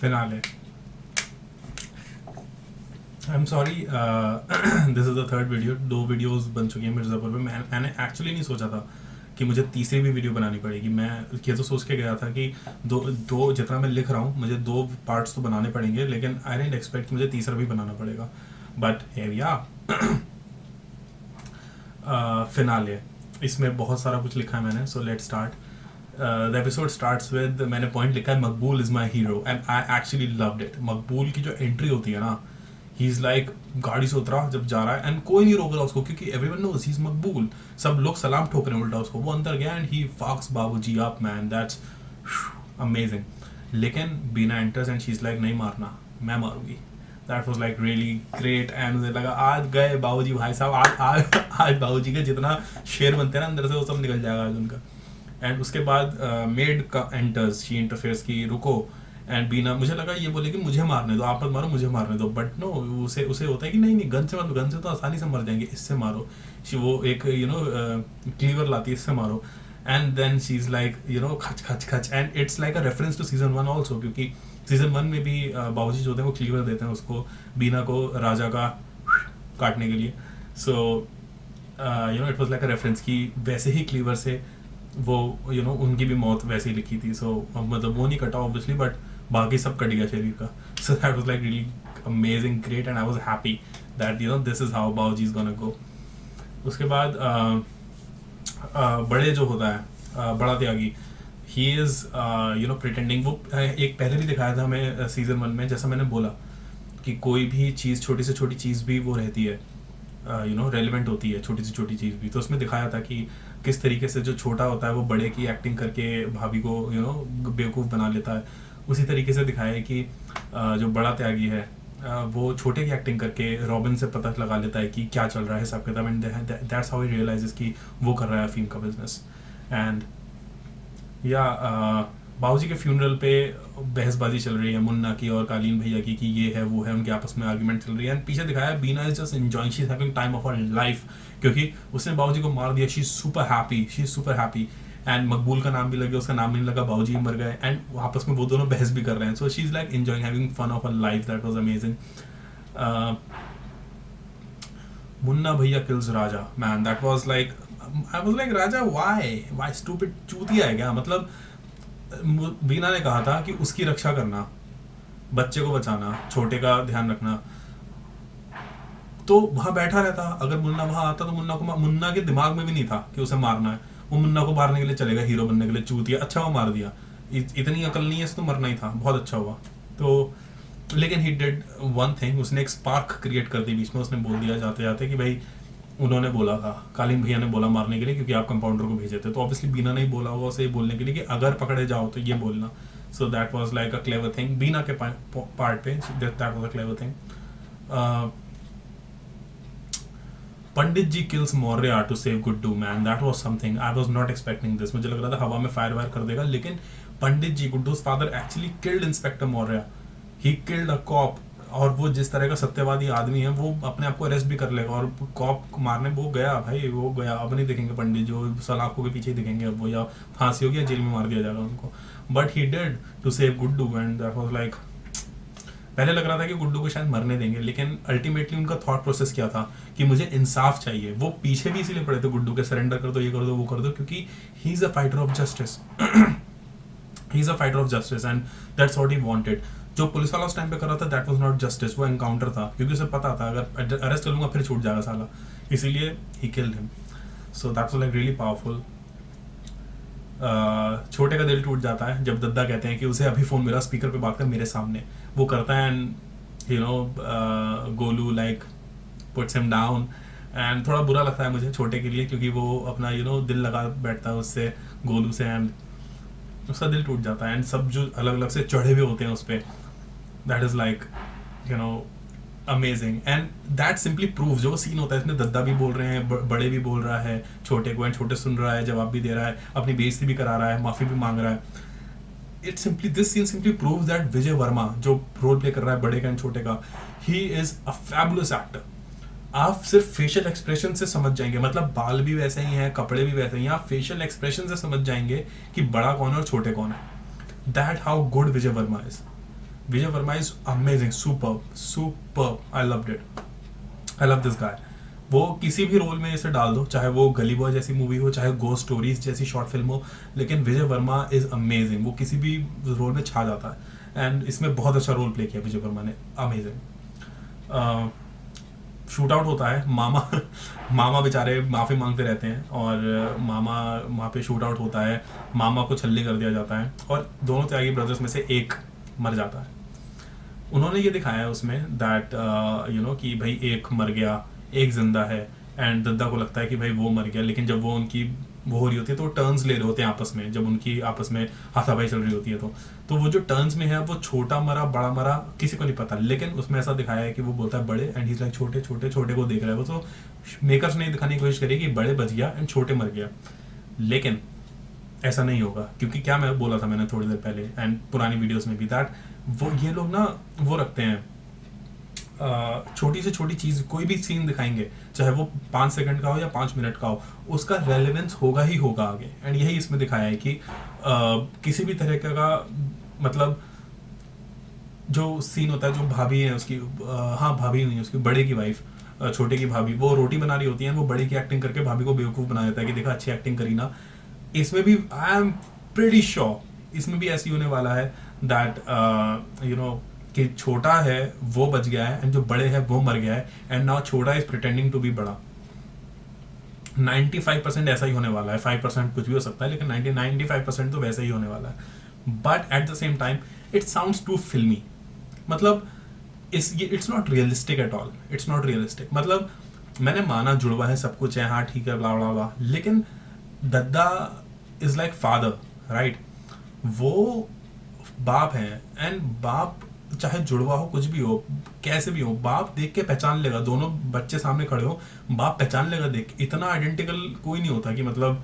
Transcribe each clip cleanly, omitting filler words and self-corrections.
Finale. I am sorry, this is the third video. 2 videos बन चुकी हैं मिर्ज़ापुर में। मैंने एक्चुअली नहीं सोचा था कि मुझे तीसरी भी वीडियो बनानी पड़ेगी। मैं ये तो सोच के गया था कि दो जितना मैं लिख रहा हूँ मुझे 2 पार्ट्स तो बनाने पड़ेंगे, लेकिन आई डिडंट एक्सपेक्ट कि मुझे तीसरा भी बनाना पड़ेगा। But here we are. Finale, इसमें बहुत सारा कुछ लिखा है मैंने, so let's start. The episode starts with, मैंने पॉइंट लिखा है Maqbool is my hero, and I actually loved it. Maqbool की जो एंट्री होती है ना, ही इज़ लाइक, गाड़ी से उतरा जब जा रहा है एंड कोई नहीं रोक रहा उसको, क्योंकि एवरीवन नोज ही इज मकबूल। सब लोग सलाम ठोक रहे हैं उल्टा उसको। वो अंदर गया and he fucks Babuji up, man, that's amazing. लेकिन Beena enters and she is like, नहीं मारना, मैं मारूंगी। That was like really great. And मुझे लगा आज गए बाबूजी, भाई साहब, आज बाबूजी का जितना शेर बनते हैं ना अंदर से, वो सब निकल जाएगा आज उनका। एंड उसके बाद मेड का एंटर्स, शी इंटरफेयर्स की, रुको। एंड बीना, मुझे लगा ये बोले कि मुझे मारने दो, आप मत मारो, मुझे मारने दो। बट नो, उसे होता है कि नहीं गन से मारो, गन से तो आसानी से मर जाएंगे, इससे मारो। वो एक क्लीवर लाती है, इससे मारो। And then she is like खच खच खच। And it's like a reference to season 1 also, क्योंकि सीजन 1 में भी बाबूजी जो होते हैं वो क्लीवर देते हैं उसको, बीना को, राजा का काटने के लिए। So it was like a reference कि वैसे ही क्लीवर से वो उनकी भी मौत वैसे ही लिखी थी। सो मतलब वो नहीं कटा ऑब्वियसली, बट बाकी सब कट गया शरीर का। सो that was like really amazing, great, and I was happy that this is how बाबूजी इज गोना गो। उसके बाद बड़े जो होता है, बड़ा त्यागी, ही इज प्रिटेंडिंग। वो एक पहले भी दिखाया था हमें सीजन 1 में, जैसा मैंने बोला कि कोई भी चीज़, छोटी से छोटी चीज़ भी वो रहती है, रेलिवेंट होती है, छोटी से छोटी चीज़ भी। तो उसमें दिखाया था कि किस तरीके से जो छोटा होता है वो बड़े की एक्टिंग करके भाभी को बेवकूफ़ बना लेता है। उसी तरीके से दिखाया है कि जो बड़ा त्यागी है वो छोटे की एक्टिंग करके रॉबिन से पता लगा लेता है कि क्या चल रहा है हिसाब किताब, and that's how he realizes कि वो कर रहा है अफीम का बिजनेस। एंड या बाबूजी के फ्यूनरल पे बहसबाजी चल रही है मुन्ना की और कालीन भैया की कि ये है वो है, उनके आपस में आर्गुमेंट चल रही है। एंड पीछे दिखाया Beena is just enjoying, she is having time of her life, क्योंकि उसने बाबूजी को मार दिया। She is super happy, she is super happy. And Maqbool का नाम भी लग गया, उसका नाम नहीं लगा, बाबूजी मर गए, एंड आपस में वो दोनों बहस भी कर रहे हैं। So she is like enjoying, having fun of her life. That was amazing. Munna Bhaiya kills Raja, man, that was like, I was like, Raja why stupid, चूतिया है क्या? मतलब बीना ने कहा था कि उसकी रक्षा करना, बच्चे को बचाना, छोटे का ध्यान रखना, तो वहां बैठा रहता। अगर मुन्ना वहां आता तो मुन्ना के दिमाग में भी नहीं था कि उसे मारना है। वो मुन्ना को मारने के लिए चलेगा, हीरो बनने के लिए, चूतिया। अच्छा वो मार दिया, इतनी अकल नहीं है तो मरना ही था, बहुत अच्छा हुआ। तो लेकिन ही डिड वन थिंग, उसने एक स्पार्क क्रिएट कर दी बीच में। उसने बोल दिया जाते जाते कि भाई उन्होंने बोला था, कालीन भैया ने बोला मारने के लिए, क्योंकि आप कंपाउंडर को भेजे थे। तो ऑब्वियसली बीना ने ही बोला होगा उसे बोलने के लिए कि अगर पकड़े जाओ तो ये बोलना। So that was like a clever thing Beena के पार्ट पे, that was a clever thing. Pandit ji kills Maurya to save Guddu, man, that was something I was not expecting this। मुझे लग रहा था हवा में फायर वायर कर देगा, लेकिन पंडित जी, गुड्डू's father, actually killed inspector Maurya. he killed a cop। और वो जिस तरह का सत्यवादी आदमी है, वो अपने आप को अरेस्ट भी कर लेगा। और कॉप मारने वो गया भाई, वो गया। अब नहीं दिखेंगे पंडित, जो सलाखों के पीछे ही दिखेंगे अब वो, या फांसी होगी या जेल में मार दिया जाएगा उनको। But he did to save Guddu, and that was like, पहले लग रहा था कि गुड्डू को शायद मरने देंगे, लेकिन अल्टीमेटली उनका थॉट प्रोसेस क्या था कि मुझे इंसाफ चाहिए। वो पीछे भी इसीलिए पड़े थे गुड्डू के, सरेंडर कर दो, ये कर दो, वो कर दो, क्योंकि he is a fighter of justice. He is a fighter of justice, and that's what he wanted. जो पुलिस वाला उस टाइम पे कर रहा था, दैट वाज नॉट जस्टिस, वो एनकाउंटर था, क्योंकि उसे पता था अगर अरेस्ट कर लूंगा फिर छूट जाएगा साला, इसीलिए he killed him. So that's like really powerful. छोटे का दिल टूट जाता है जब दद्दा कहते हैं कि उसे अभी फोन मिला, स्पीकर पे बात कर मेरे सामने। वो करता है, and Golu like puts him down, and थोड़ा बुरा लगता है मुझे छोटे के लिए, क्योंकि वो अपना दिल लगा बैठता है उससे, गोलू से, एंड उसका दिल टूट जाता है। एंड सब जो अलग अलग से चढ़े हुए होते हैं उस पर, that is like amazing. And that simply prove, जो सीन होता है इसमें, दद्दा भी बोल रहे हैं, बड़े भी बोल रहा है छोटे को, एंड छोटे सुन रहा है, जवाब भी दे रहा है, अपनी बेइज्जती भी करा रहा है, माफी भी मांग रहा है। It simply, this scene simply proves that Vijay Varma जो रोल प्ले कर रहा है बड़े का एंड छोटे का, he is a fabulous actor. आप सिर्फ फेशियल एक्सप्रेशन से समझ जाएंगे, मतलब बाल भी वैसे ही हैं, कपड़े भी वैसे ही हैं, आप फेशियल एक्सप्रेशन से समझ जाएंगे कि बड़ा कौन है और छोटे कौन है। That how good Vijay Verma is. Vijay Verma is amazing, super, I loved it, I love this guy. वो किसी भी रोल में इसे डाल दो, चाहे वो गली बॉय जैसी मूवी हो, चाहे गोस्ट स्टोरीज जैसी शॉर्ट फिल्म हो, लेकिन विजय वर्मा इज अमेजिंग, वो किसी भी रोल में छा जाता है। एंड इसमें बहुत अच्छा रोल प्ले किया विजय वर्मा ने, अमेजिंग। शूट आउट होता है, मामा बेचारे माफ़ी मांगते रहते हैं, और मामा वहाँ पे शूट आउट होता है, मामा को छल्ले कर दिया जाता है, और दोनों त्यागी ब्रदर्स में से एक मर जाता है। उन्होंने ये दिखाया है उसमें दैट यू नो कि भाई एक मर गया, एक जिंदा है, एंड दद्दा को लगता है कि भाई वो मर गया, लेकिन जब वो उनकी वो हो रही होती है तो टर्न्स ले रहे होते हैं आपस में, जब उनकी आपस में हाथापाई चल रही होती है तो वो जो टर्न्स में है वो छोटा मरा बड़ा मरा किसी को नहीं पता, लेकिन उसमें ऐसा दिखाया है कि वो बोलता है बड़े, एंड ही इज लाइक छोटे छोटे छोटे को देख रहा है वो। तो मेकर्स ने दिखाने की कोशिश करी कि बड़े बच गया एंड छोटे मर गया, लेकिन ऐसा नहीं होगा, क्योंकि क्या मैं बोला था मैंने थोड़ी देर पहले एंड पुरानी वीडियोस में भी, दैट वो ये लोग ना वो रखते हैं, छोटी से छोटी चीज कोई भी सीन दिखाएंगे, चाहे वो 5 सेकंड का हो या 5 मिनट का हो, उसका रेलेवेंस होगा ही होगा आगे। एंड यही इसमें दिखाया है कि किसी भी तरह का मतलब जो सीन होता है, जो भाभी है उसकी, हाँ भाभी नहीं है उसकी, बड़े की वाइफ, छोटे की भाभी, वो रोटी बना रही होती है, वो बड़े की एक्टिंग करके भाभी को बेवकूफ़ बना देता है कि देखा अच्छी एक्टिंग करी ना। इसमें भी आई एम प्रीटी श्योर इसमें भी ऐसी होने वाला है दैट यू नो कि छोटा है वो बच गया है एंड जो बड़े है वो मर गया है, एंड नाउ छोटा इज प्रिटेंडिंग टू बी बड़ा। 95% ऐसा ही होने वाला है, 5% कुछ भी हो सकता है, लेकिन 95% तो वैसा ही होने वाला है। But at the same time it sounds too filmy, मतलब it's not realistic at all, it's not realistic. मतलब मैंने माना जुड़वा है, सब कुछ है, हाँ ठीक है, ब्ला ब्ला ब्ला, लेकिन दद्दा इज लाइक फादर, राइट? वो बाप है, एंड बाप चाहे जुड़वा हो, कुछ भी हो, कैसे भी हो, बाप देख के पहचान लेगा। दोनों बच्चे सामने खड़े हो, बाप पहचान लेगा देख के। इतना आइडेंटिकल कोई नहीं होता कि मतलब,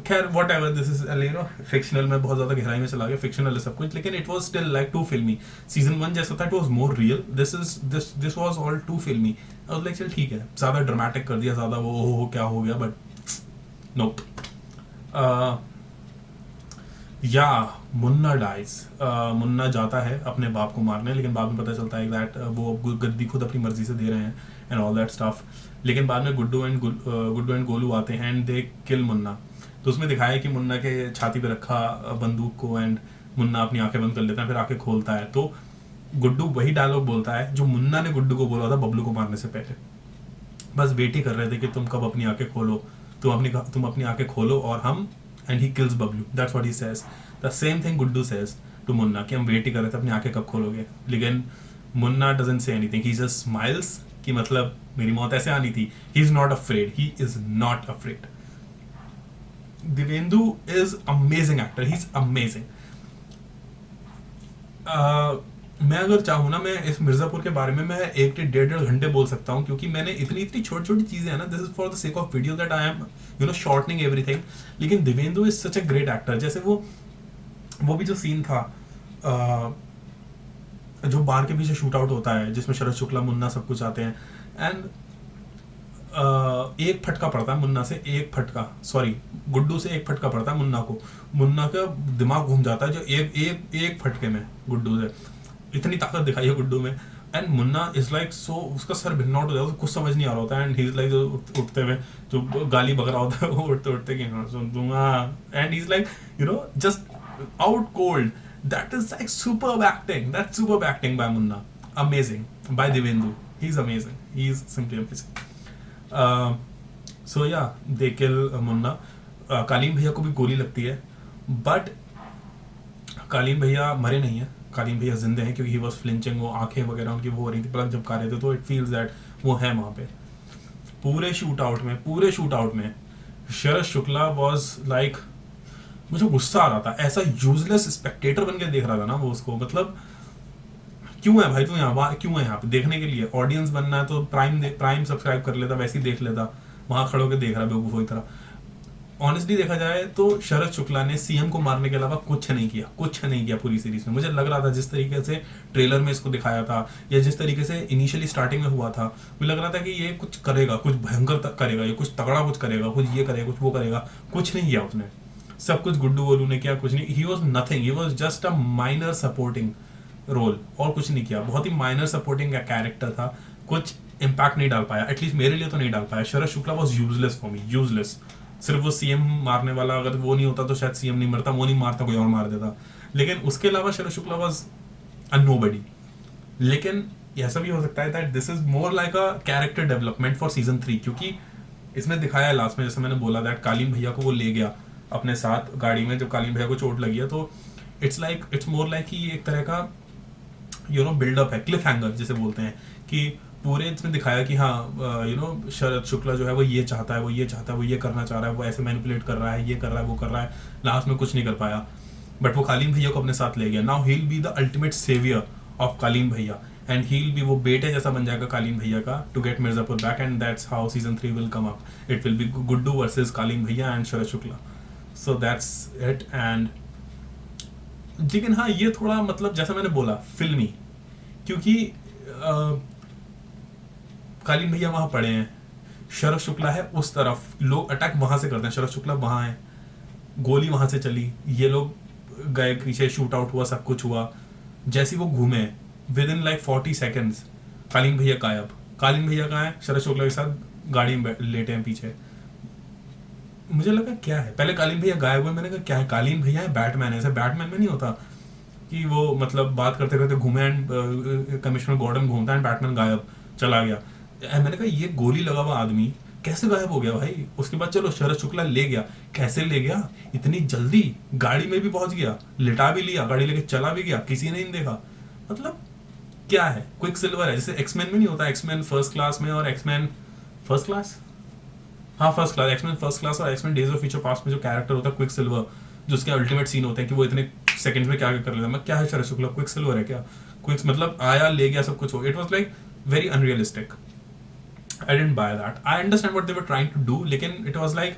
खैर what ever, this is you know fictional में बहुत ज्यादा गहराई में चला गया, फिक्शनल है सब कुछ, लेकिन it was still like too filmy. Season 1 जैसा था, it was more real, this was all too filmy. I was like चल ठीक है, ज्यादा ड्रामेटिक कर दिया, ज्यादा वो हो क्या हो गया, बट नोप। या मुन्ना डाइज, मुन्ना जाता है अपने बाप को मारने, लेकिन बाद में पता चलता है दैट वो गद्दी खुद अपनी मर्जी से दे रहे हैं एंड ऑल दैट स्टफ। लेकिन बाद में गुड्डू एंड गोलू आते हैं एंड दे किल मुन्ना। तो उसमें दिखाया है कि मुन्ना के छाती पे रखा बंदूक को, एंड मुन्ना अपनी आंखें बंद कर लेता है, फिर आंखें खोलता है, तो गुड्डू वही डायलॉग बोलता है जो मुन्ना ने गुड्डू को बोला था बबलू को मारने से पहले। बस वेट ही कर रहे थे कि तुम कब अपनी आंखें खोलो, तुम अपनी आंखें खोलो और हम, and he kills Bablu, that's what he says. The same thing Guddu says to Munna कि हम वेट ही कर रहे थे अपनी आंखें कब खोलोगे, लेकिन Munna doesn't say anything, he just smiles कि मतलब मेरी मौत ऐसे आनी थी। He is not afraid, he is not afraid. Divyendu is amazing actor, he is amazing. मैं अगर चाहूँ ना, मैं इस मिर्जापुर के बारे में मैं 1 से 1.5 घंटे बोल सकता हूँ, क्योंकि मैंने इतनी छोटी छोटी चीजें हैं ना, this is for the sake of video that I am you know shortening everything. लेकिन Divyendu is such a great actor. जैसे वो भी जो सीन था जो बार के पीछे शूट आउट होता है, जिसमें शरद शुक्ला, मुन्ना सब कुछ आते हैं, एंड एक फटका पड़ता है मुन्ना से, गुड्डू से एक फटका पड़ता है मुन्ना को, मुन्ना का दिमाग घूम जाता है जो एक फटके में गुड्डू से। इतनी ताकत दिखाई है गुड्डू में, and Munna is like so, उसका सर भिन्न आउट हो जाता है, कुछ समझ नहीं आ रहा होता है, एंड ही इज लाइक उठते हुए जो गाली बक रहा होता है वो उठते उठते कि हाँ सुन दूंगा, and he is like you know just out cold. That is like superb acting, that's superb acting by Munna, amazing by Divyendu, he is amazing, he is simply amazing. So yeah they किल मुन्ना। कालीन भैया को भी गोली लगती है, बट कालीन भैया मरे नहीं है, कालीन भैया जिंदे हैं, क्योंकि ही वाज फ्लिंचिंग, वो आंखें वगैरह उनकी वो हो रही थी, पलक झपका रहे थे, तो इट फील्स दैट वो है वहाँ पे। पूरे शूट आउट में शरद शुक्ला वाज लाइक, मुझे गुस्सा आ रहा था, ऐसा यूजलेस स्पेक्टेटर बन के देख रहा था ना वो उसको, मतलब क्यों है भाई तू क्यों है यहाँ पे देखने के लिए? ऑडियंस बनना है तो प्राइम सब्सक्राइब कर लेता, वैसे ही देख लेता, वहां खड़ो के देख रहा बेवकूफों की तरह। ऑनेस्टली देखा जाए तो शरद शुक्ला ने सीएम को मारने के अलावा कुछ नहीं किया पूरी सीरीज में। मुझे लग रहा था जिस तरीके से ट्रेलर में इसको दिखाया था, या जिस तरीके से इनिशियली स्टार्टिंग में हुआ था, मुझे लग रहा था कि ये कुछ करेगा, कुछ भयंकर करेगा, ये कुछ तगड़ा कुछ करेगा, कुछ ये करेगा, कुछ वो करेगा। कुछ नहीं किया उसने, सब कुछ गुड्डू गोलू ने किया, कुछ नहीं। He was nothing, he was just a minor supporting role और कुछ नहीं किया, बहुत ही माइनर सपोर्टिंग का कैरेक्टर था, कुछ इम्पैक्ट नहीं डाल पाया, एटलीस्ट मेरे लिए तो नहीं डाल पाया। Sharad Shukla was useless for me, useless. सिर्फ वो सीएम मारने वाला, अगर वो नहीं होता तो शायद सीएम नहीं मरता, वो नहीं मारता कोई और मार देता, लेकिन उसके अलावा शरद शुक्ला वॉज अ नोबडी। लेकिन ऐसा भी हो सकता है that this is more like a character development for season 3, क्योंकि इसमें दिखाया है लास्ट में, जैसे मैंने बोला दैट कालीन भैया को वो ले गया अपने साथ गाड़ी में जब कालीन भैया को चोट लगी है, तो इट्स मोर लाइक कि एक तरह का बिल्डअप है, क्लिफ हैंगर जिसे बोलते हैं, कि पूरे इसमें दिखाया कि हाँ शरद शुक्ला जो है वो ये चाहता है, वो ये चाहता है, वो ये करना चाह रहा है, वो ऐसे मैनिपुलेट कर रहा है, ये कर रहा है, वो कर रहा है, लास्ट में कुछ नहीं कर पाया, बट वो कालीन भैया को अपने साथ ले गया। Now he will be the ultimate saviour of Kaleen Bhaiya, and he will B वो बेटे जैसा बन जाएगा कालीन भैया का, to get Mirzapur back, and that's how season 3 will come up. It will be Guddu versus Kaleen Bhaiya and Sharad Shukla, so that's it. And लेकिन हाँ, ये थोड़ा मतलब जैसा मैंने बोला फिल्मी, क्योंकि कालीन भैया वहां पड़े हैं, शरद शुक्ला है उस तरफ, लोग अटैक वहां से करते हैं, शरद शुक्ला वहां है, गोली वहां से चली, ये लोग गए पीछे, शूट आउट हुआ, सब कुछ हुआ, जैसे वो घूमे विद इन लाइक 40 सेकेंड्स कालीन भैया गायब। कालीन भैया कहाँ है? शरद शुक्ला के साथ गाड़ी में लेटे हैं पीछे। मुझे लगा क्या है, पहले कालीन भैया गायब हुए, मैंने कहा क्या है, कालीन भैया है, बैटमैन है, ऐसे बैटमैन में नहीं होता कि वो मतलब बात करते करते घूमे एंड कमिश्नर गॉर्डन घूमता है एंड बैटमैन गायब चला गया। मैंने कहा ये गोली लगा हुआ आदमी कैसे गायब हो गया भाई? उसके बाद चलो शरद शुक्ला ले गया, कैसे ले गया इतनी जल्दी? गाड़ी में भी पहुंच गया, लिटा भी लिया, गाड़ी लेके चला भी गया, किसी ने नहीं देखा। मतलब क्या है? क्विक सिल्वर है, जैसे एक्समैन में नहीं होता, एक्समैन फर्स्ट क्लास में और एक्समैन फर्स्ट क्लास, हाँ first class, X Men first class और X Men days of future past में जो कैरेक्टर होता है क्विक सिल्वर, जो उसके अल्टीमेट सीन होते हैं कि वो इतने सेकंड्स में क्या कर लेता है। मैं क्या है शरद शुक्ला क्विक सिल्वर है क्या? क्विक मतलब आया ले गया सब कुछ हो। It was like very unrealistic. I didn't buy that. I understand what they were trying to do, लेकिन इट वाज लाइक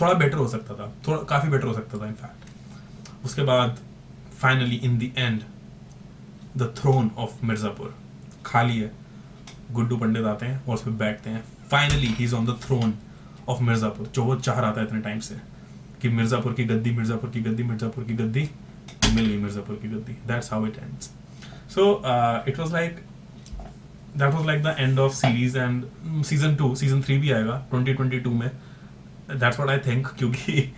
थोड़ा बेटर हो सकता था, थोड़ा काफी बेटर हो सकता था इनफैक्ट। उसके बाद finally in the end the throne of Mirzapur खाली है, गुड्डू पंडित आते हैं और उस पर बैठते हैं। Finally he is on the throne of Mirzapur, जो वो चाह रहा था इतने टाइम से कि मिर्जापुर की गद्दी, मिर्जापुर की गद्दी, मिर्जापुर की गद्दी, मिल गई मिर्जापुर की गद्दी। That's how it ends. So it was like that was like the end of series and season 2, season 3 भी आएगा 2022 में, दैट्स व्हाट आई थिंक, क्योंकि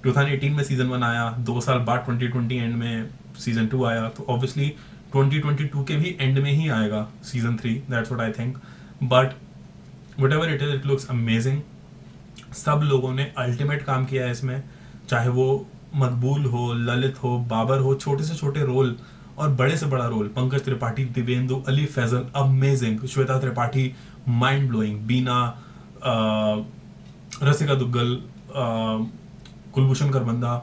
2018 में सीजन 1 आया, 2 साल बाद 2020 एंड में सीजन 2 आया, तो ऑब्वियसली 2022 के भी एंड में ही आएगा season 3, that's what I think. But whatever it is, it looks amazing. सब लोगों ने अल्टीमेट काम किया है इसमें, चाहे वो मकबूल हो, ललित हो, बाबर हो, छोटे से छोटे रोल और बड़े से बड़ा role, Pankaj Tripathi, Divyendu, Ali Fazal amazing, Shweta Tripathi mind blowing, Beena, Rasika Duggal, Kulbhushan Kharbanda,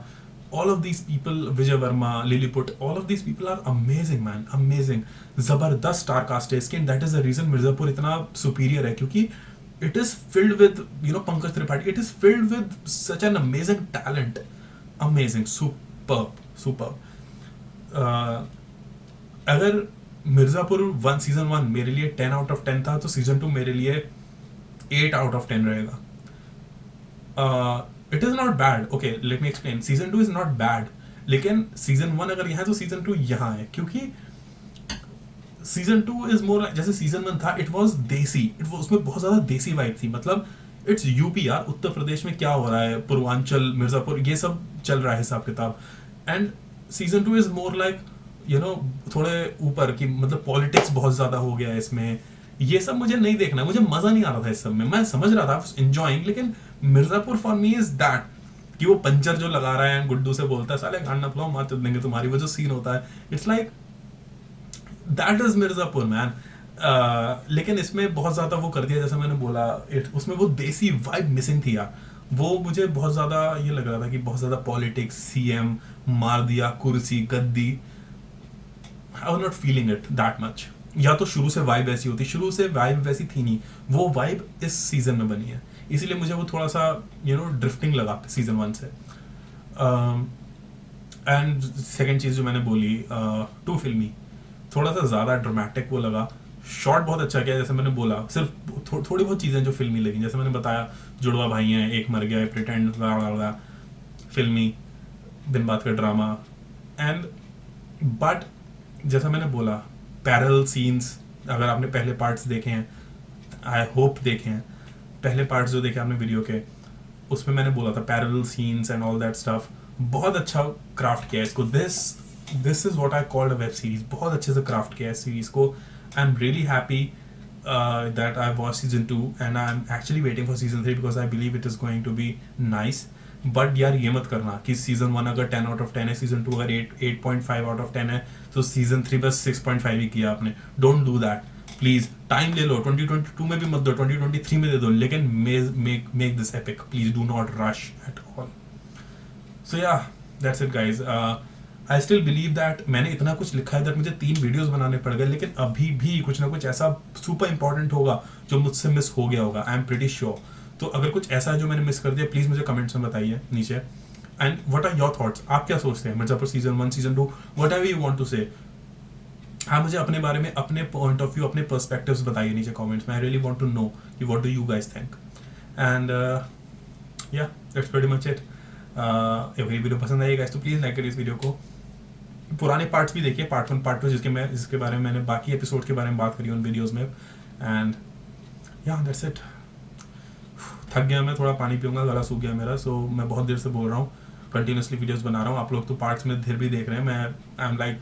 all of these people, Vijay Verma, Lilliput, all of these people are amazing man, amazing, जबरदस्त स्टार कास्ट है इसकी, and that is the reason Mirzapur इतना superior है, क्योंकि it is filled with Pankaj Tripathi, it is filled with such an amazing talent, amazing, superb. अगर Mirzapur season 1 मेरे लिए 10 out of 10 था, तो सीजन 2 मेरे लिए 8 out of 10 रहेगा। It is not bad. Okay, let me explain. Season 2 is not bad. लेकिन season 1 अगर यहाँ है तो सीजन 2 यहाँ है, क्योंकि सीजन 2 इज मोर जैसे सीजन 1 था, इट वाज देसी, उसमें बहुत ज्यादा देसी वाइब थी। मतलब इट्स यूपी यार, उत्तर प्रदेश में क्या हो रहा है, पूर्वांचल, मिर्जापुर, ये सब चल रहा है हिसाब किताब। And season 2 is more like थोड़े ऊपर की, मतलब पॉलिटिक्स बहुत ज्यादा हो गया है इसमें। ये सब मुझे नहीं देखना, मुझे मजा नहीं आ रहा था इस सब में। मैं समझ रहा था एंजॉइंग, लेकिन Mirzapur for me is that कि वो पंचर जो लगा रहा है गुड्डू से बोलता है साले गांड फुलाओ मार देंगे तुम्हारी, वो जो सीन होता है, it's like that is Mirzapur man. लेकिन इसमें बहुत ज्यादा वो कर दिया, जैसे मैंने बोला, उसमें वो देसी वाइब मिसिंग थी यार। वो मुझे बहुत ज्यादा ये लग रहा था कि बहुत ज्यादा पॉलिटिक्स, सीएम मार दिया, कुर्सी, गद्दी, I was not feeling it that much. या तो शुरू से वाइब ऐसी होती, शुरू से वाइब वैसी थी नहीं, वो वाइब इस सीजन में बनी है, इसीलिए मुझे वो थोड़ा सा ड्रिफ्टिंग लगा सीजन 1 से। एंड सेकंड चीज जो मैंने बोली, टू फिल्मी, थोड़ा सा ज्यादा ड्रामेटिक वो लगा। शॉट बहुत अच्छा किया, जैसे मैंने बोला, सिर्फ थोड़ी बहुत चीजें जो फिल्मी लगी, जैसे मैंने बताया जुड़वा भाई हैं, एक मर गया, प्रिटेंड, फिल्मी, बिन बात का ड्रामा। एंड बट जैसा मैंने बोला, पैरेलल सीन्स, अगर आपने पहले पार्ट्स देखे हैं, आई होप देखे हैं, पहले पार्ट्स जो देखे आपने वीडियो के, उसमें मैंने बोला था parallel scenes and all that stuff, बहुत अच्छा क्राफ्ट किया है इसको. This is what I called a web series. बहुत अच्छे से क्राफ्ट किया है इस सीरीज को. I am really happy that I watched season 2 and I'm actually waiting for season 3 because I believe it is going to be nice. But यार ये मत करना कि सीजन 1 अगर 10 आउट ऑफ 10 है, सीजन 2 अगर 8.5 आउट ऑफ 10 है, तो सीजन 3 बस 6.5 ही किया आपने. Don't do that please. Time ले लो, 2022 में भी मत दो, 2023 में दे दो, लेकिन make this epic please. Do not rush at all. So yeah that's it guys. I still believe that मैंने इतना कुछ लिखा है दैट मुझे 3 वीडियोस बनाने पड़ गए, लेकिन अभी भी कुछ ना कुछ ऐसा सुपर इंपॉर्टेंट होगा जो मुझसे मिस हो गया होगा. I am pretty sure. तो अगर कुछ ऐसा है जो मैंने मिस कर दिया, प्लीज़ मुझे कमेंट्स में बताइए नीचे. And what are your thoughts? आप क्या सोचते हैं Mirzapur season 1, season 2, whatever you want to say. हाँ, मुझे अपने बारे में, अपने पॉइंट ऑफ व्यू, अपने पर्सपेक्टिव्स बताइए नीचे कमेंट्स में. I really want to know कि what do you guys think. And yeah that's pretty much it. अगर ये वीडियो पसंद आई गाइस तो प्लीज़ लाइक करिए इस वीडियो को. पुराने पार्ट्स भी देखिए, पार्ट 1, पार्ट 2, जिसके बारे में मैंने बाकी एपिसोड के बारे में बात करी उन वीडियोज़ में. And yeah that's it. थक गया मैं, थोड़ा पानी पीऊंगा, गला सूख गया मेरा. सो मैं बहुत देर से बोल रहा हूँ, कंटिन्यूसली वीडियोस बना रहा हूँ. आप लोग तो पार्ट्स में धीरे भी देख रहे हैं, मैं आई एम लाइक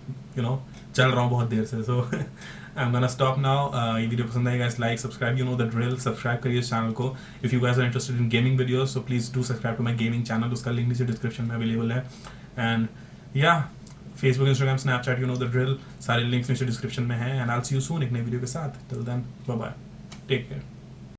चल रहा हूँ बहुत देर से. So I am gonna stop now. ये वीडियो पसंद आएगा guys, like, subscribe, you know the drill. Subscribe करिए इस चैनल को. If you guys are interested in gaming videos so please do subscribe to my gaming channel. उसका link नीचे description में available है. And yeah Facebook, Instagram, Snapchat, you know the drill. सारे links नीचे description में हैं. And I will see you सून एक नई वीडियो के साथ. Till then bye bye, take care.